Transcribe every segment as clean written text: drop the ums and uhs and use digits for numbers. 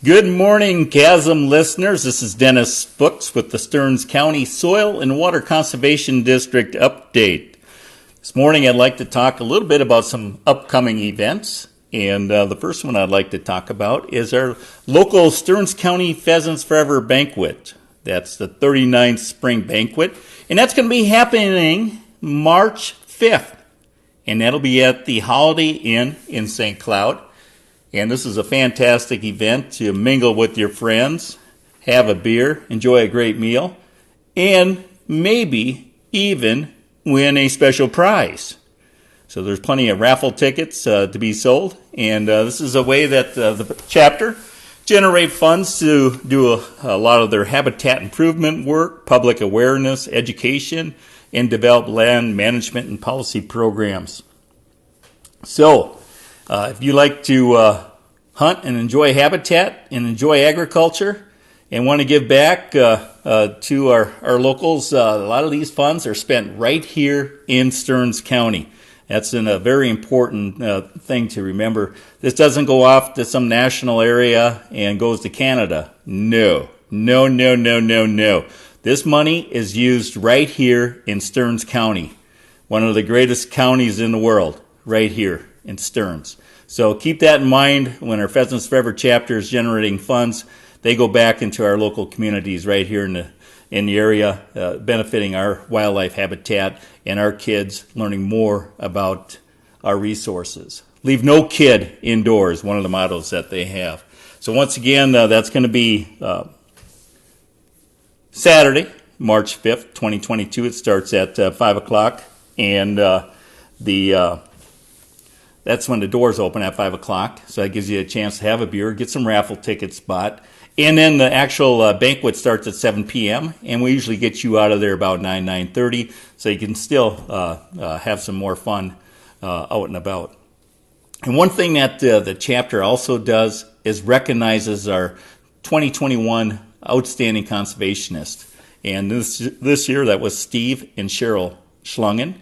Good morning, Chasm listeners. This is Dennis Fuchs with the Stearns County Soil and Water Conservation District update. This morning I'd like to talk a little bit about some upcoming events. And the first one I'd like to talk about is our local Stearns County Pheasants Forever banquet. That's the 39th Spring Banquet. And that's going to be happening March 5th. And that'll be at the Holiday Inn in St. Cloud. And this is a fantastic event to mingle with your friends, have a beer, enjoy a great meal, and maybe even win a special prize. So there's plenty of raffle tickets to be sold, and this is a way that the chapter generate funds to do a lot of their habitat improvement work, public awareness, education, and develop land management and policy programs. So if you like to hunt and enjoy habitat and enjoy agriculture and want to give back to our locals, a lot of these funds are spent right here in Stearns County. That's a very important thing to remember. This doesn't go off to some national area and goes to Canada. No. This money is used right here in Stearns County, one of the greatest counties in the world, right here in Stearns. So keep that in mind when our Pheasants Forever chapter is generating funds. They go back into our local communities right here in the area, benefiting our wildlife habitat and our kids learning more about our resources. Leave no kid indoors, one of the mottos that they have. So once again, that's going to be Saturday, March 5th, 2022. It starts at 5 o'clock, and that's when the doors open at 5 o'clock. So that gives you a chance to have a beer, get some raffle tickets bought. And then the actual banquet starts at 7 p.m. And we usually get you out of there about 9:30, so you can still have some more fun out and about. And one thing that the chapter also does is recognizes our 2021 Outstanding Conservationist. And this year that was Steve and Cheryl Schlungen,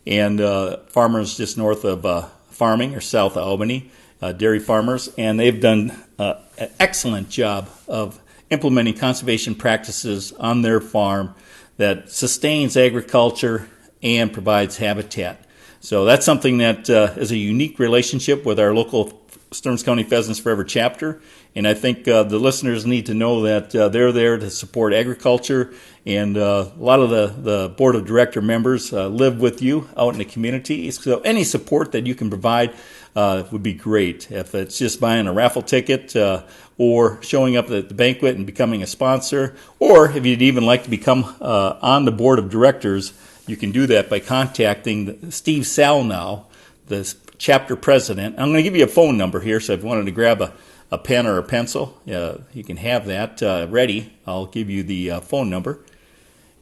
and farmers just north of Farming or South Albany, dairy farmers, and they've done an excellent job of implementing conservation practices on their farm that sustains agriculture and provides habitat. So that's something that is a unique relationship with our local Stearns County Pheasants Forever chapter, and I think the listeners need to know that they're there to support agriculture, and a lot of the board of director members live with you out in the community. So any support that you can provide would be great. If it's just buying a raffle ticket or showing up at the banquet and becoming a sponsor, or if you'd even like to become on the board of directors, you can do that by contacting Steve Salnow, the chapter president. I'm going to give you a phone number here, so if you wanted to grab a pen or a pencil, you can have that ready. I'll give you the phone number.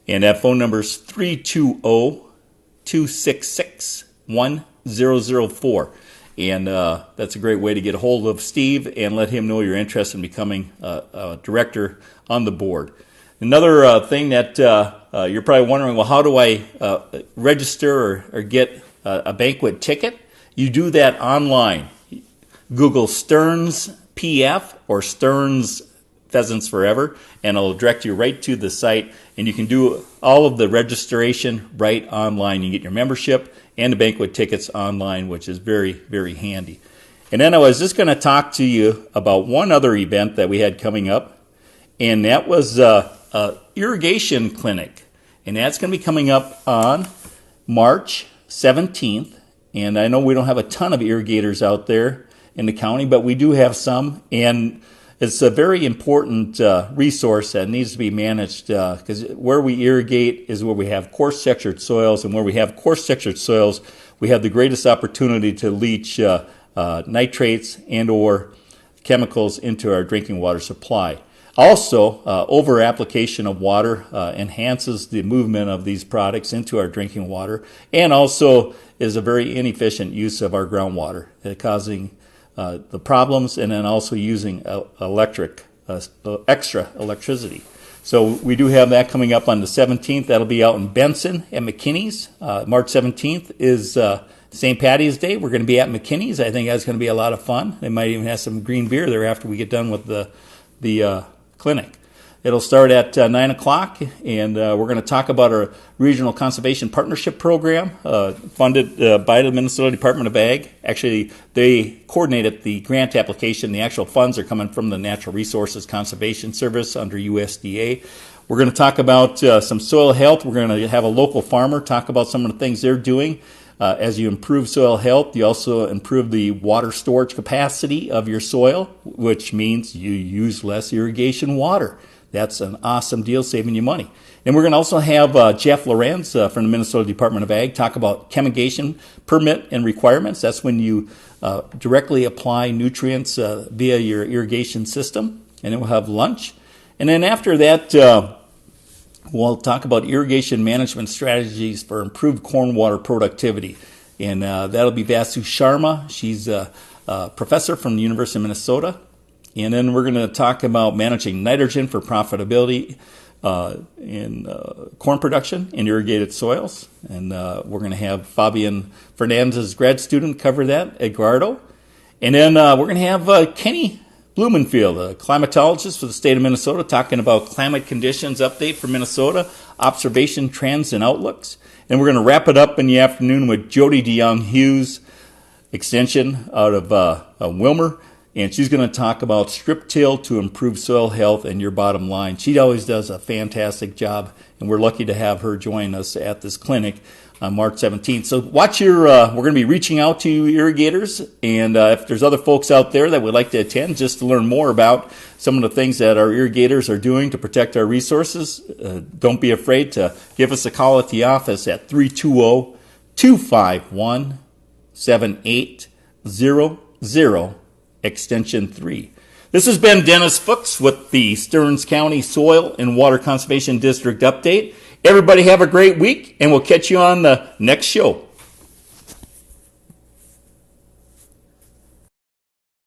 And that phone number is 320-266-1004. And that's a great way to get a hold of Steve and let him know you're interested in becoming a director on the board. Another thing that you're probably wondering, well, how do I register or get a banquet ticket? You do that online. Google Stearns PF or Stearns Pheasants Forever, and it'll direct you right to the site, and you can do all of the registration right online. You get your membership and the banquet tickets online, which is very, very handy. And then I was just going to talk to you about one other event that we had coming up, and that was Irrigation Clinic. And that's going to be coming up on March 17th. And I know we don't have a ton of irrigators out there in the county, but we do have some. And it's a very important resource that needs to be managed because where we irrigate is where we have coarse textured soils. And where we have coarse textured soils, we have the greatest opportunity to leach nitrates and or chemicals into our drinking water supply. Also, over-application of water enhances the movement of these products into our drinking water, and also is a very inefficient use of our groundwater, causing the problems, and then also using extra electricity. So we do have that coming up on the 17th. That'll be out in Benson at McKinney's. March 17th is St. Patty's Day, we're going to be at McKinney's. I think that's going to be a lot of fun. They might even have some green beer there after we get done with the clinic. It'll start at 9 o'clock, and we're going to talk about our Regional Conservation Partnership Program, funded by the Minnesota Department of Ag. Actually, they coordinated the grant application. The actual funds are coming from the Natural Resources Conservation Service under USDA. We're going to talk about some soil health. We're going to have a local farmer talk about some of the things they're doing. As you improve soil health, you also improve the water storage capacity of your soil, which means you use less irrigation water. That's an awesome deal, saving you money. And we're going to also have Jeff Lorenz from the Minnesota Department of Ag talk about chemigation permit and requirements. That's when you directly apply nutrients via your irrigation system. And then we'll have lunch. And then after that, we'll talk about irrigation management strategies for improved corn water productivity. And that'll be Vasu Sharma. She's a professor from the University of Minnesota. And then we're going to talk about managing nitrogen for profitability in corn production in irrigated soils. And we're going to have Fabian Fernandez, grad student, cover that, Eduardo. And then we're going to have Kenny Blumenfield, a climatologist for the state of Minnesota, talking about climate conditions update for Minnesota, observation trends and outlooks. And we're going to wrap it up in the afternoon with Jody DeYoung-Hughes, extension out of Wilmer. And she's going to talk about strip till to improve soil health and your bottom line. She always does a fantastic job, and we're lucky to have her join us at this clinic on March 17th. So watch we're going to be reaching out to irrigators, and if there's other folks out there that would like to attend just to learn more about some of the things that our irrigators are doing to protect our resources, don't be afraid to give us a call at the office at 320-251-7800. Extension 3. This has been Dennis Fuchs with the Stearns County Soil and Water Conservation District Update. Everybody have a great week, and we'll catch you on the next show.